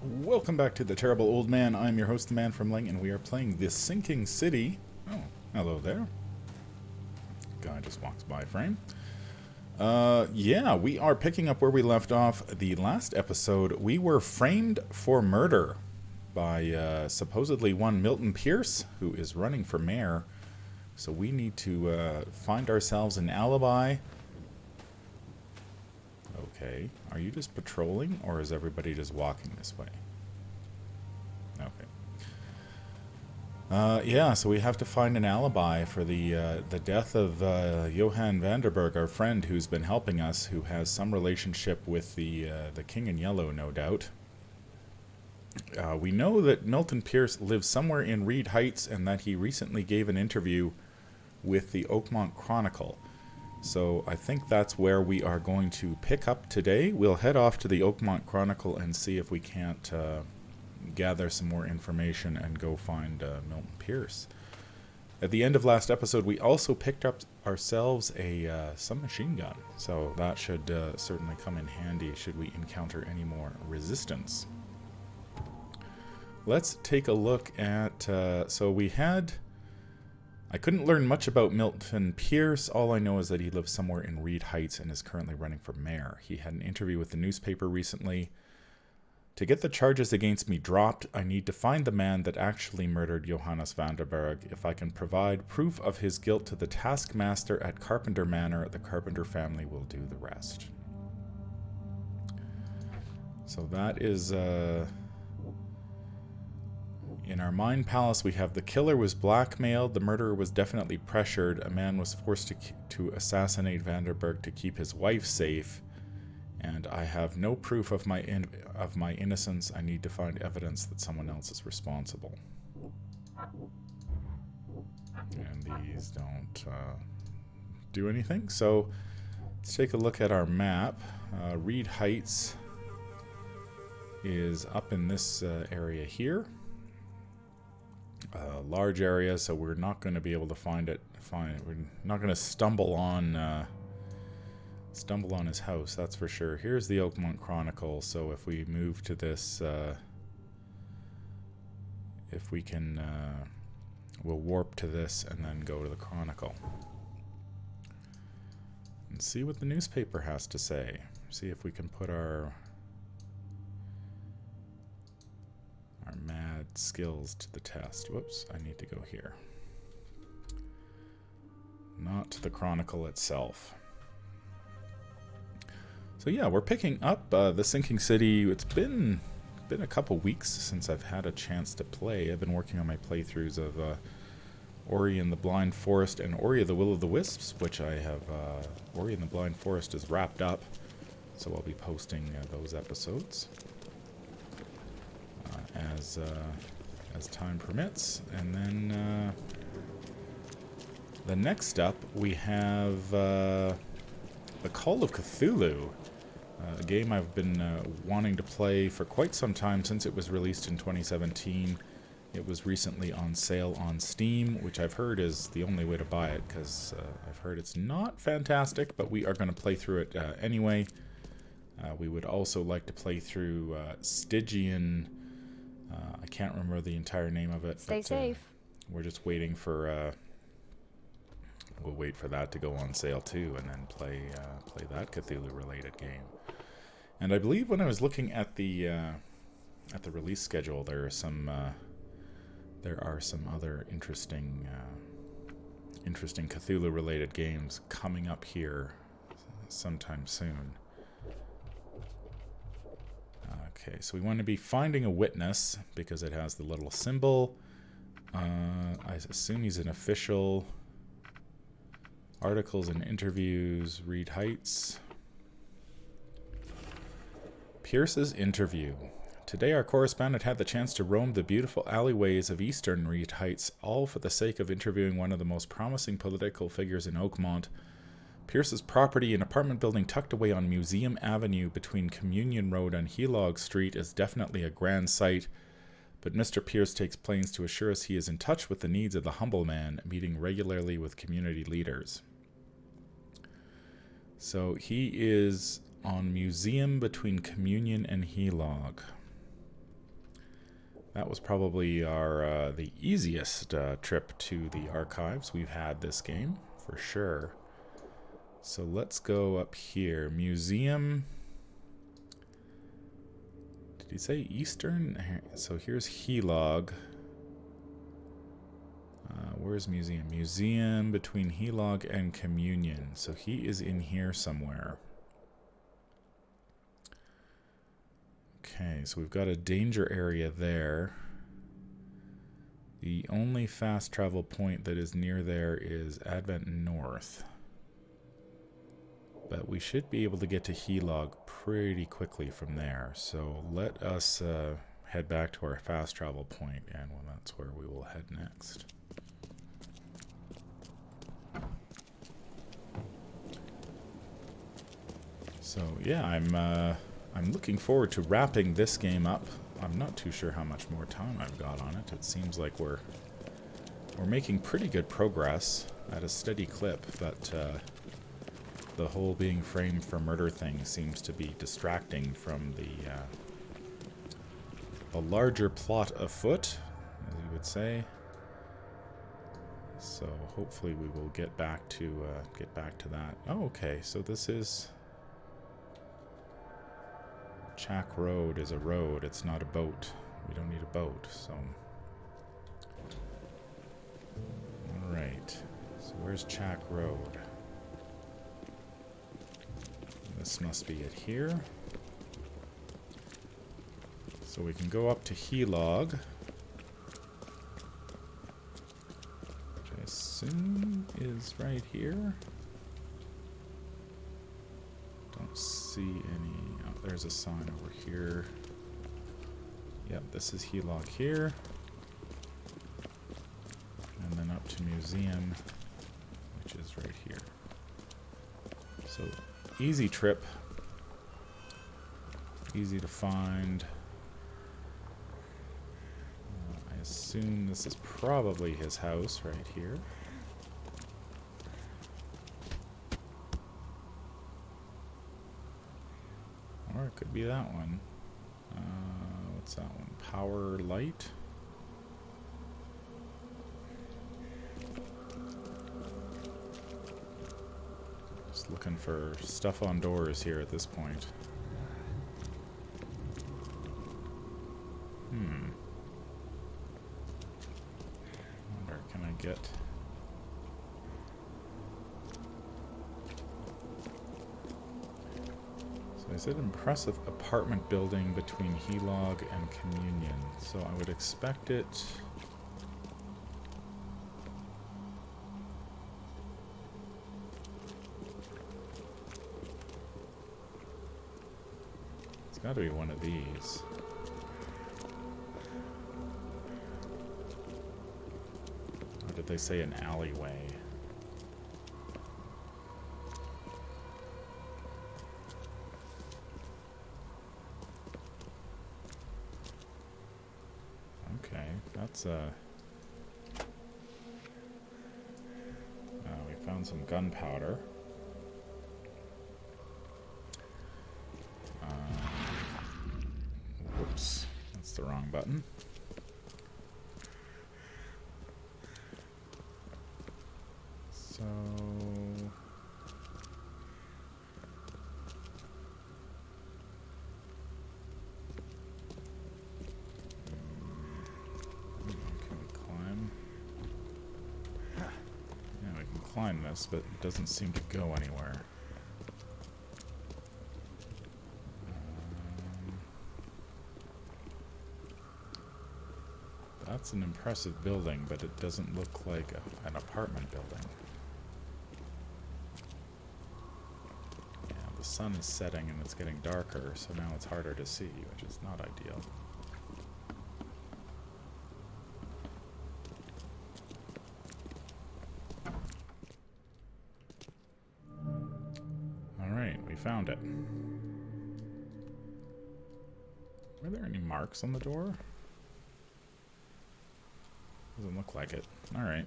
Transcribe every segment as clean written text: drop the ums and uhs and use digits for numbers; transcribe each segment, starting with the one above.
Welcome back to The Terrible Old Man. I'm your host, the Manfromleng, and we are playing The Sinking City. Oh, hello there. Guy just walks by frame. Yeah, we are picking up where we left off. The last episode, we were framed for murder by supposedly one Milton Pierce, who is running for mayor. So we need to find ourselves an alibi. Okay, are you just patrolling, or is everybody just walking this way? Okay. Yeah, so we have to find an alibi for the death of Johann van der Berg, our friend who's been helping us, who has some relationship with the King in Yellow, no doubt. We know that Milton Pierce lives somewhere in Reed Heights, and that he recently gave an interview with the Oakmont Chronicle. So I think that's where we are going to pick up today. We'll head off to the Oakmont Chronicle and see if we can't gather some more information and go find Milton Pierce. At the end of last episode, we also picked up ourselves a submachine gun. So that should certainly come in handy should we encounter any more resistance. Let's take a look at... so we had... I couldn't learn much about Milton Pierce. All I know is that he lives somewhere in Reed Heights and is currently running for mayor. He had an interview with the newspaper recently. To get the charges against me dropped, I need to find the man that actually murdered Johannes van der Berg. If I can provide proof of his guilt to the taskmaster at Carpenter Manor, the Carpenter family will do the rest. So that is... In our mind palace, we have the killer was blackmailed, the murderer was definitely pressured, a man was forced to assassinate van der Berg to keep his wife safe, and I have no proof of my innocence. I need to find evidence that someone else is responsible. And these don't do anything, so let's take a look at our map. Reed Heights is up in this area here. Large area, so we're not going to be able to find it. We're not going to stumble on his house, that's for sure. Here's the Oakmont Chronicle. So if we move to this, if we can, we'll warp to this and then go to the Chronicle and see what the newspaper has to say. See if we can put our mad skills to the test. Whoops, I need to go here. Not to the Chronicle itself. So yeah, we're picking up The Sinking City. It's been a couple weeks since I've had a chance to play. I've been working on my playthroughs of Ori and the Blind Forest and Ori of the Will of the Wisps, which I have... Ori and the Blind Forest is wrapped up, so I'll be posting those episodes as time permits. And then the next up we have The Call of Cthulhu, a game I've been wanting to play for quite some time since it was released in 2017. It was recently on sale on Steam, which I've heard is the only way to buy it, because I've heard it's not fantastic, but we are going to play through it anyway. We would also like to play through Stygian. I can't remember the entire name of it. Stay safe. We're just waiting for... we'll wait for that to go on sale too, and then play that Cthulhu-related game. And I believe when I was looking at the release schedule, there are some other interesting Cthulhu-related games coming up here sometime soon. Okay, so we want to be finding a witness because it has the little symbol. I assume he's an official. Articles and interviews, Reed Heights. Pierce's interview. Today our correspondent had the chance to roam the beautiful alleyways of eastern Reed Heights, all for the sake of interviewing one of the most promising political figures in Oakmont. Pierce's property, an apartment building tucked away on Museum Avenue between Communion Road and Helog Street, is definitely a grand sight, but Mr. Pierce takes pains to assure us he is in touch with the needs of the humble man, meeting regularly with community leaders. So he is on Museum between Communion and Helog. That was probably our the easiest trip to the archives we've had this game, for sure. So let's go up here. Museum. Did he say Eastern? So here's Helog. Where's Museum? Museum between Helog and Communion. So he is in here somewhere. Okay, so we've got a danger area there. The only fast travel point that is near there is Advent North. But we should be able to get to Helog pretty quickly from there. So let us head back to our fast travel point, and well, that's where we will head next. So yeah, I'm looking forward to wrapping this game up. I'm not too sure how much more time I've got on it. It seems like we're making pretty good progress at a steady clip, but the whole being framed for murder thing seems to be distracting from a larger plot afoot, as you would say. So hopefully we will get back to that. Oh, okay. So this is Chack Road is a road. It's not a boat. We don't need a boat. So all right. So where's Chack Road? This must be it here. So we can go up to Helog, which I assume is right here. Don't see any. Oh, there's a sign over here. Yep, this is Helog here. And then up to Museum, which is right here. So easy trip. Easy to find. I assume this is probably his house right here. Or it could be that one. What's that one? Power light? Just looking for stuff on doors here at this point. Wonder, can I get... So I said impressive apartment building between Helog and Communion. So I would expect it... It's got to be one of these. Or did they say an alleyway? Okay, that's we found some gunpowder. Whoops, that's the wrong button. So... Can we climb? Yeah, we can climb this, but it doesn't seem to go anywhere. That's an impressive building, but it doesn't look like an apartment building. Yeah, the sun is setting and it's getting darker, so now it's harder to see, which is not ideal. Alright, we found it. Were there any marks on the door? Doesn't look like it. Alright.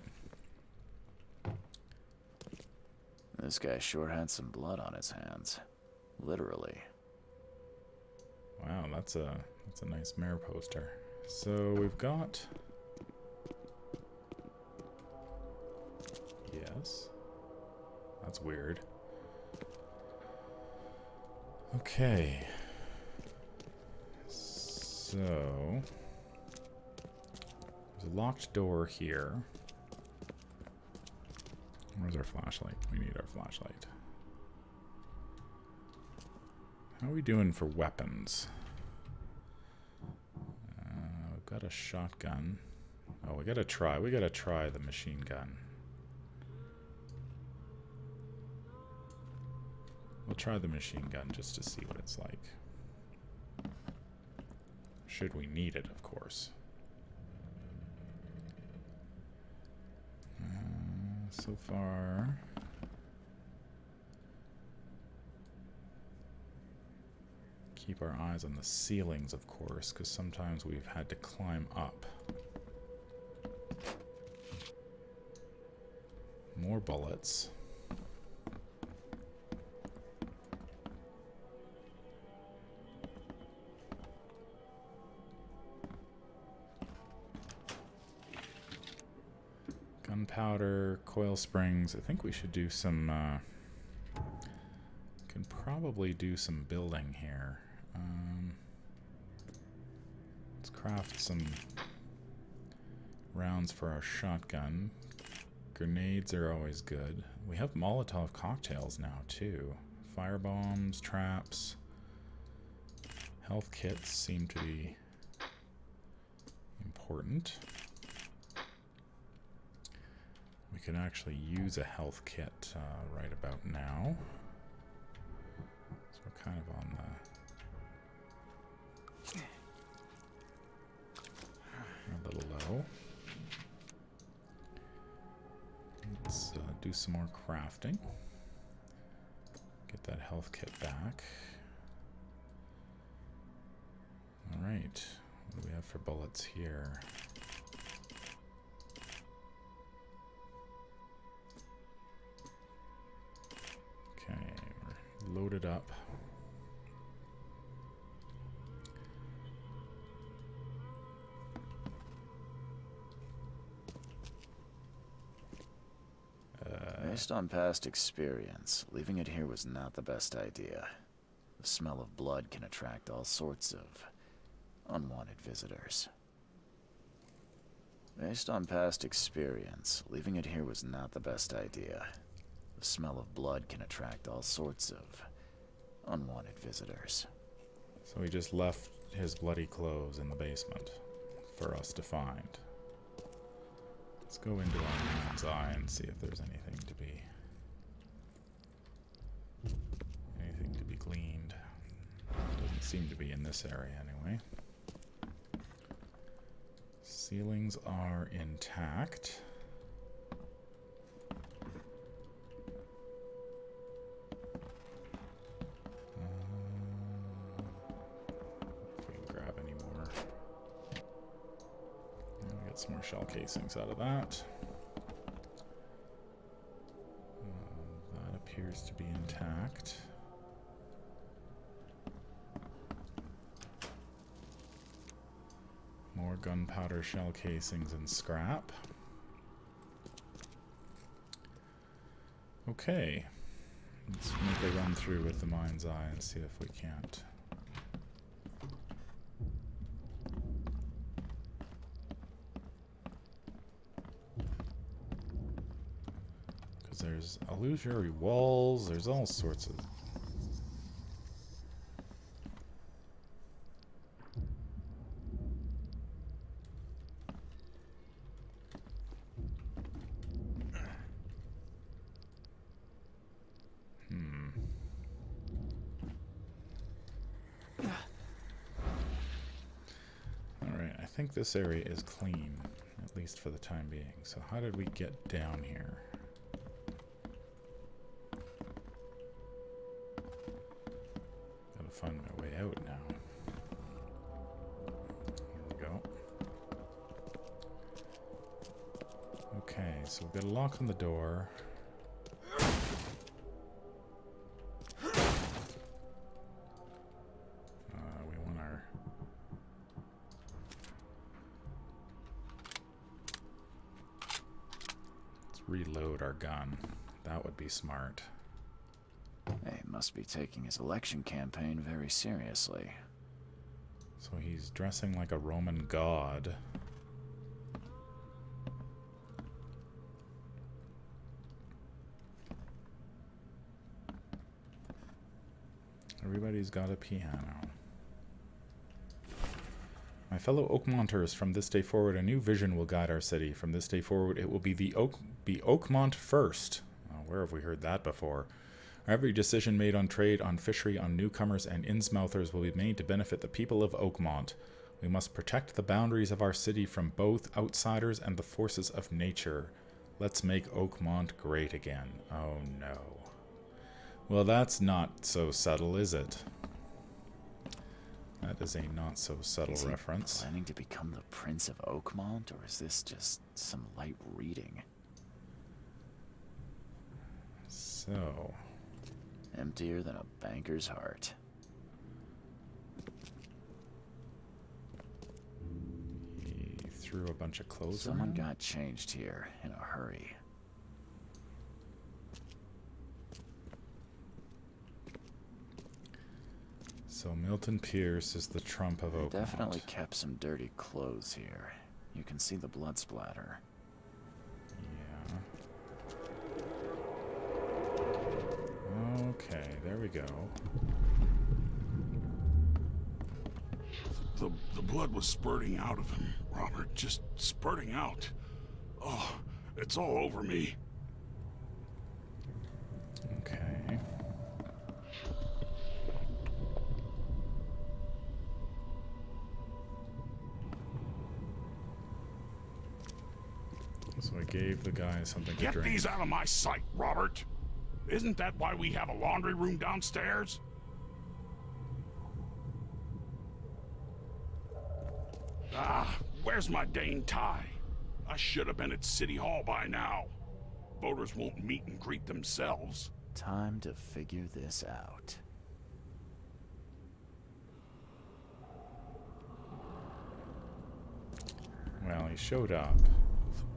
This guy sure had some blood on his hands. Literally. Wow, that's a nice mayor poster. So we've got... Yes. That's weird. Okay. So... There's a locked door here. Where's our flashlight? We need our flashlight. How are we doing for weapons? We've got a shotgun. Oh, we gotta try the machine gun. We'll try the machine gun just to see what it's like. Should we need it, of course. So far... Keep our eyes on the ceilings, of course, because sometimes we've had to climb up. More bullets. Gunpowder, coil springs. I think we should do some... can probably do some building here. Let's craft some rounds for our shotgun. Grenades are always good. We have Molotov cocktails now, too. Fire bombs, traps. Health kits seem to be important. We can actually use a health kit right about now. So we're kind of on the... a little low. Let's do some more crafting. Get that health kit back. Alright. What do we have for bullets here? Okay, we're loaded up. Based on past experience, leaving it here was not the best idea. The smell of blood can attract all sorts of unwanted visitors. Based on past experience, leaving it here was not the best idea. The smell of blood can attract all sorts of unwanted visitors. So he just left his bloody clothes in the basement for us to find. Let's go into our mind's eye and see if there's anything to be gleaned. Doesn't seem to be in this area anyway. Ceilings are intact. If we can grab any more. We get some more shell casings out of that. That appears to be intact. More gunpowder, shell casings, and scrap. Okay. Let's make a run through with the mind's eye and see if we can't. Because there's illusory walls, there's all sorts of... I think this area is clean, at least for the time being. So how did we get down here? Gotta find my way out now. Here we go. Okay, so we've got a lock on the door. reload our gun. That would be smart. He must be taking his election campaign very seriously. So he's dressing like a Roman god. Everybody's got a piano. My fellow Oakmonters, from this day forward, a new vision will guide our city. From this day forward, it will be Oakmont first. Oh, where have we heard that before? Every decision made on trade, on fishery, on newcomers, and Innsmouthers will be made to benefit the people of Oakmont. We must protect the boundaries of our city from both outsiders and the forces of nature. Let's make Oakmont great again. Oh no. Well, that's not so subtle, is it? That is a not-so-subtle reference. Planning to become the Prince of Oakmont, or is this just some light reading? So... emptier than a banker's heart. He threw a bunch of clothes Someone around. got changed here in a hurry. So Milton Pierce is the Trump of Oakmont. Definitely kept some dirty clothes here. You can see the blood splatter. Yeah. Okay, there we go. The blood was spurting out of him, Robert. Just spurting out. Oh, it's all over me. Okay. So I gave the guy something to Get drink. these out of my sight, Robert. Isn't that why we have a laundry room downstairs? Ah, where's my Dane tie? I should have been at City Hall by now. Voters won't meet and greet themselves. Time to figure this out. Well, he showed up.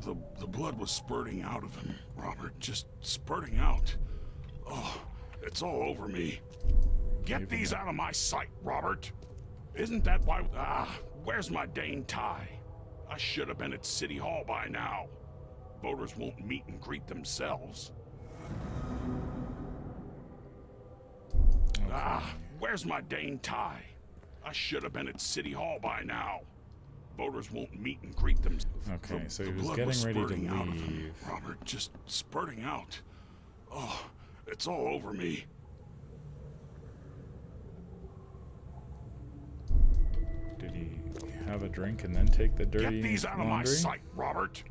The blood was spurting out of him, Robert. Just spurting out. Oh, it's all over me. Get these out of my sight, Robert. Isn't that why... Ah, where's my Dane tie? I should have been at City Hall by now. Voters won't meet and greet themselves. Okay. Ah, where's my Dane tie? I should have been at City Hall by now. Voters won't meet and greet them. Okay, so he The was blood getting ready to spurting out of him, leave. Robert, just spurting out. Oh, it's all over me. Did he have a drink and then take the dirty Get these out of my laundry? sight, Robert.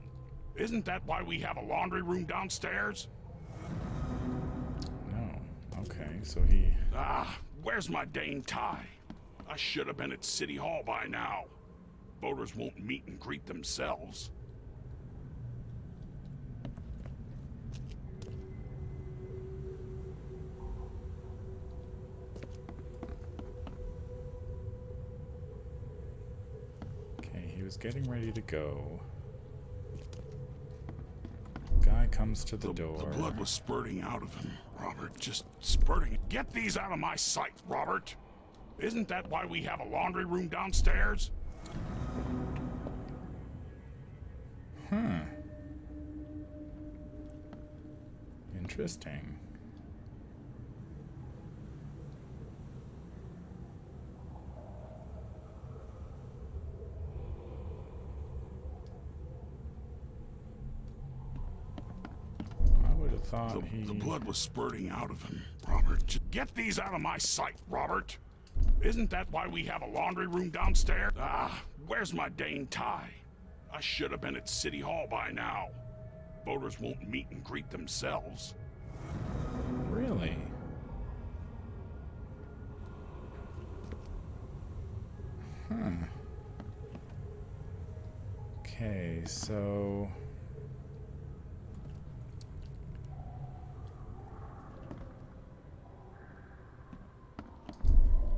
Isn't that why we have a laundry room downstairs? No. Okay, so he... Ah, where's my Dane tie? I should have been at City Hall by now. Voters won't meet and greet themselves. Okay, he was getting ready to go. Guy comes to the door. The blood was spurting out of him, Robert. Just spurting. Get these out of my sight, Robert. Isn't that why we have a laundry room downstairs? Huh. Interesting. I would have thought The blood was spurting out of him, Robert. Get these out of my sight, Robert. Isn't that why we have a laundry room downstairs? Ah, where's my Dane tie? I should have been at City Hall by now. Voters won't meet and greet themselves. Really? Huh. Okay, so...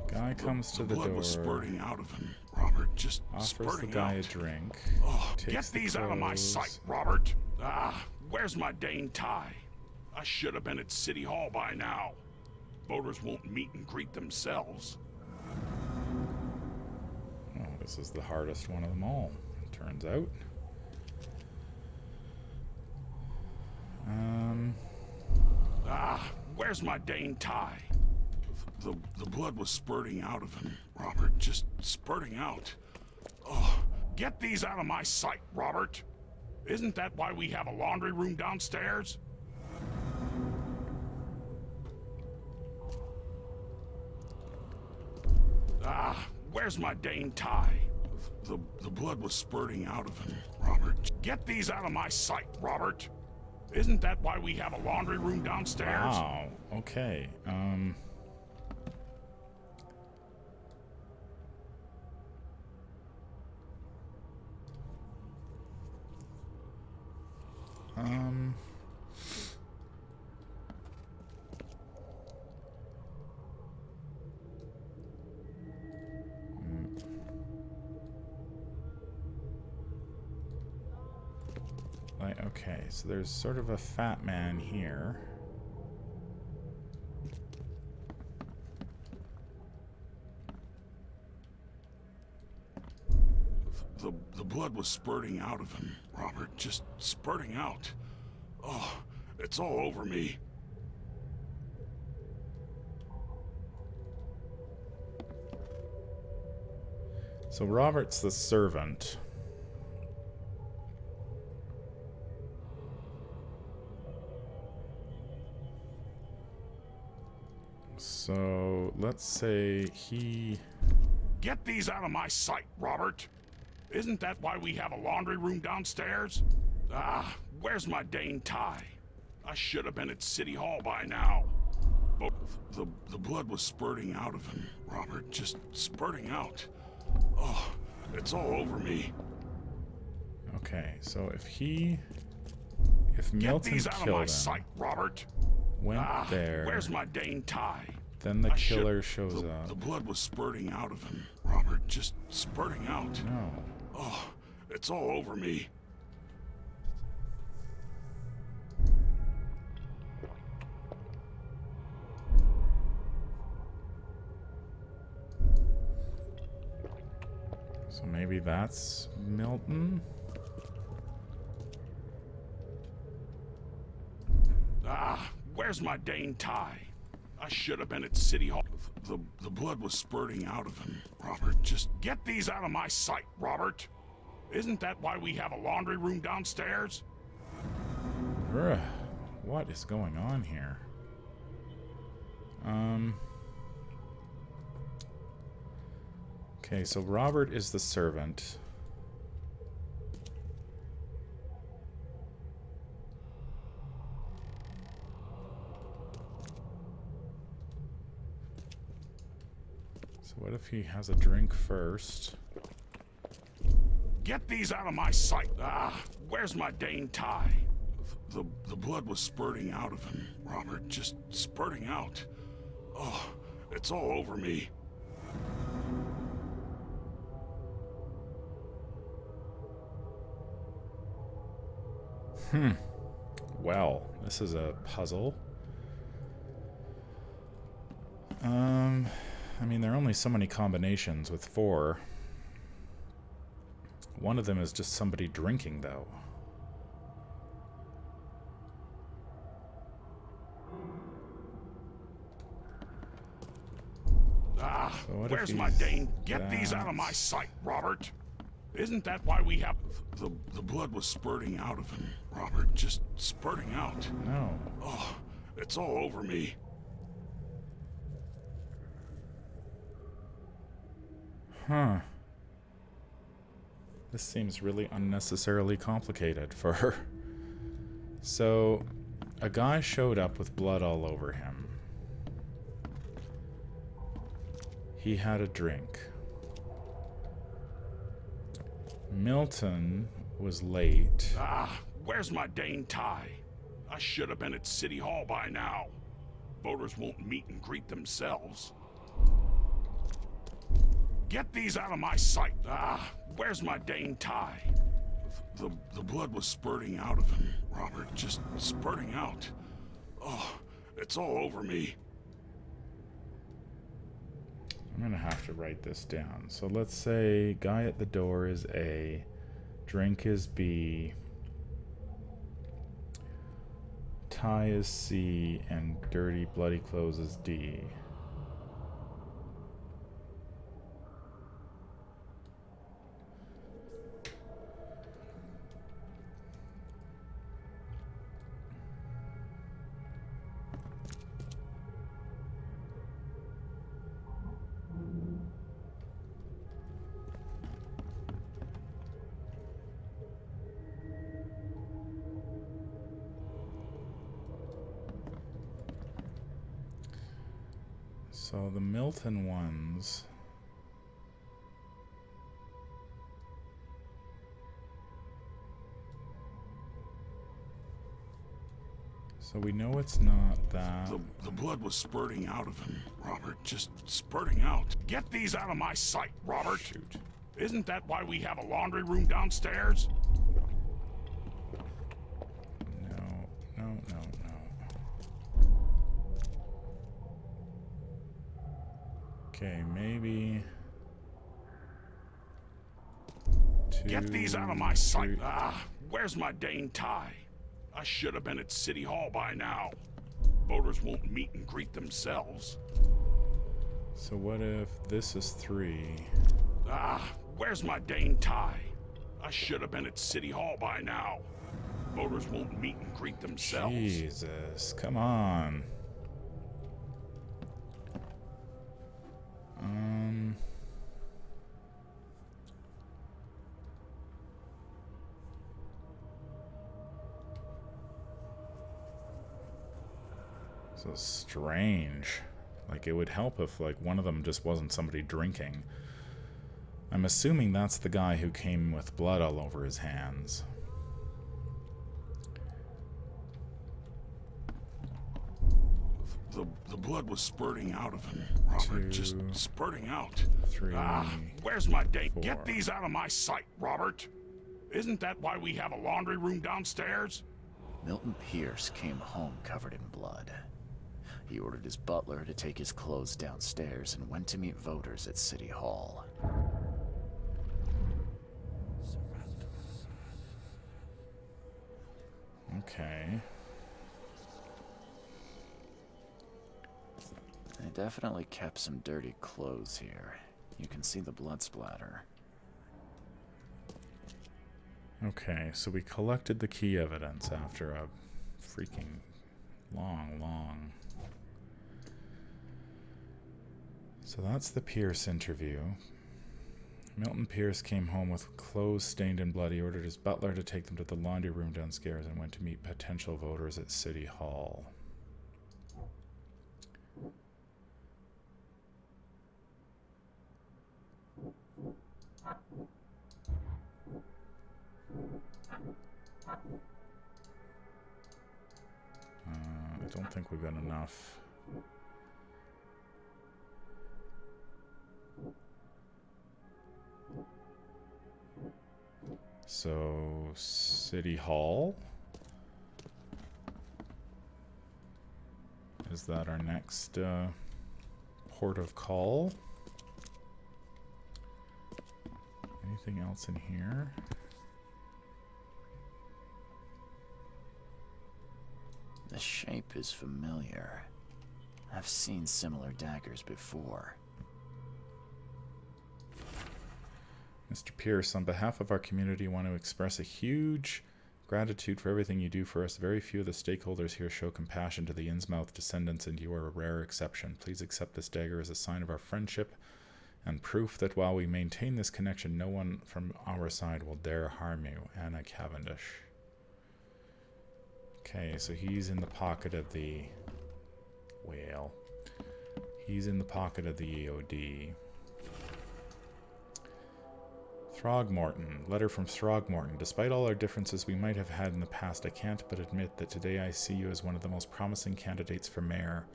Guy comes to the blood door, was spurting out of him, Robert. Just offers the spurting guy out. a drink, Oh, takes get the these out of my clothes. sight, Robert. Ah, where's my Dane tie? I should have been at City Hall by now. Voters won't meet and greet themselves. Oh, this is the hardest one of them all, it turns out. Where's my Dane tie? The blood was spurting out of him, Robert. Just spurting out. Oh, get these out of my sight, Robert. Isn't that why we have a laundry room downstairs? Where's my Dane tie? The blood was spurting out of him, Robert. Get these out of my sight, Robert. Isn't that why we have a laundry room downstairs? Wow, okay. Okay, so there's sort of a fat man here. The blood was spurting out of him, Robert. Just spurting out. Oh, it's all over me. So Robert's the servant. So let's say he... Get these out of my sight, Robert. Isn't that why we have a laundry room downstairs? Where's my Dane tie? I should have been at City Hall by now. But the blood was spurting out of him, Robert. Just spurting out. Oh, it's all over me. Okay, so if Milton Get these out of my killed sight, him, Robert. went there, Where's my Dane tie? then the killer shows up. The blood was spurting out of him, Robert. Just spurting out. No. Oh, it's all over me. So maybe that's Milton? Where's my Dane tie? I should have been at City Hall. The blood was spurting out of him, Robert. Just get these out of my sight, Robert. Isn't that why we have a laundry room downstairs? Ugh, what is going on here? Okay, so Robert is the servant. So what if he has a drink first? Get these out of my sight. Where's my Dane tie? The blood was spurting out of him, Robert. Just spurting out. Oh, it's all over me. Well, this is a puzzle. I mean, there are only so many combinations with 4. One of them is just somebody drinking, though. So Where's my Dane? Get these out of my sight, Robert. Isn't that why we have... The blood was spurting out of him, Robert. Just spurting out. No. Oh, it's all over me. Huh. This seems really unnecessarily complicated for... So, a guy showed up with blood all over him. He had a drink. Milton was late. Where's my Dane tie? I should have been at City Hall by now. Voters won't meet and greet themselves. Get these out of my sight. Where's my Dane tie? The blood was spurting out of him, Robert. Just spurting out. Oh, it's all over me. I'm gonna have to write this down. So let's say guy at the door is A, drink is B, tie is C, and dirty bloody clothes is D. So the Milton ones. So we know it's not that. The blood was spurting out of him, Robert. Just spurting out. Get these out of my sight, Robert. Shoot. Isn't that why we have a laundry room downstairs? No. Okay, maybe. Get these out of my sight. Where's my dang tie? I should have been at City Hall by now. Voters won't meet and greet themselves. So what if this is 3? Where's my dang tie? I should have been at City Hall by now. Voters won't meet and greet themselves. Jesus, come on. So strange. Like, it would help if, like, one of them just wasn't somebody drinking. I'm assuming that's the guy who came with blood all over his hands. The blood was spurting out of him, Robert. 2, Just spurting out. 3. Where's my dang? 4. Get these out of my sight, Robert. Isn't that why we have a laundry room downstairs? Milton Pierce came home covered in blood. He ordered his butler to take his clothes downstairs and went to meet voters at City Hall. Okay. They definitely kept some dirty clothes here. You can see the blood splatter. Okay, so we collected the key evidence after a freaking long. So that's the Pierce interview. Milton Pierce came home with clothes stained and blood. He ordered his butler to take them to the laundry room downstairs and went to meet potential voters at City Hall. I don't think we've got enough. So, City Hall? Is that our next port of call? Anything else in here? The shape is familiar. I've seen similar daggers before. Mr. Pierce, on behalf of our community, I want to express a huge gratitude for everything you do for us. Very few of the stakeholders here show compassion to the Innsmouth descendants, and you are a rare exception. Please accept this dagger as a sign of our friendship and proof that while we maintain this connection, no one from our side will dare harm you. Anna Cavendish. Okay, so he's in the pocket of the... Well, he's in the pocket of the EOD. Throgmorton. Letter from Throgmorton. Despite all our differences we might have had in the past, I can't but admit that today I see you as one of the most promising candidates for mayor.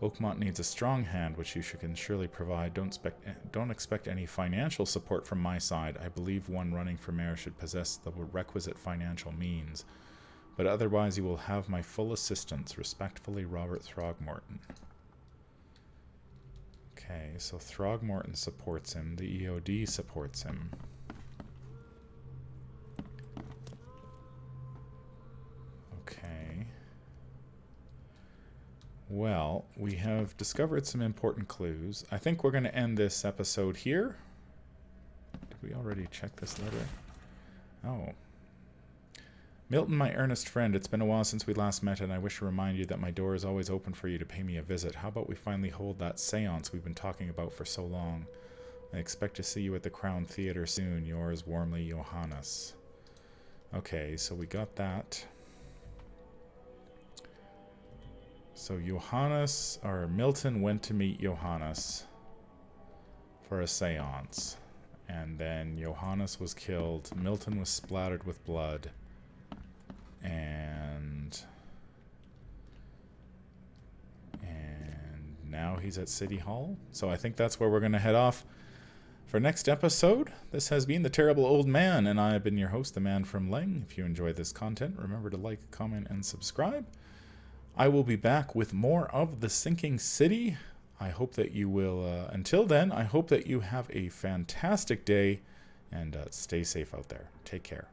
Oakmont needs a strong hand, which you can surely provide. Don't expect any financial support from my side. I believe one running for mayor should possess the requisite financial means. But otherwise you will have my full assistance. Respectfully, Robert Throgmorton. Okay, so Throgmorton supports him. The EOD supports him. Okay. Well, we have discovered some important clues. I think we're going to end this episode here. Did we already check this letter? Oh. Milton, my earnest friend, it's been a while since we last met, and I wish to remind you that my door is always open for you to pay me a visit. How about we finally hold that seance we've been talking about for so long? I expect to see you at the Crown Theatre soon. Yours warmly, Johannes. Okay, so we got that. So Johannes, or Milton went to meet Johannes for a seance. And then Johannes was killed. Milton was splattered with blood. And now he's at City Hall. So I think that's where we're going to head off for next episode. This has been The Terrible Old Man, and I have been your host, the Manfromleng. If you enjoy this content, remember to like, comment, and subscribe. I will be back with more of The Sinking City. I hope that you will, until then, I hope that you have a fantastic day, and stay safe out there. Take care.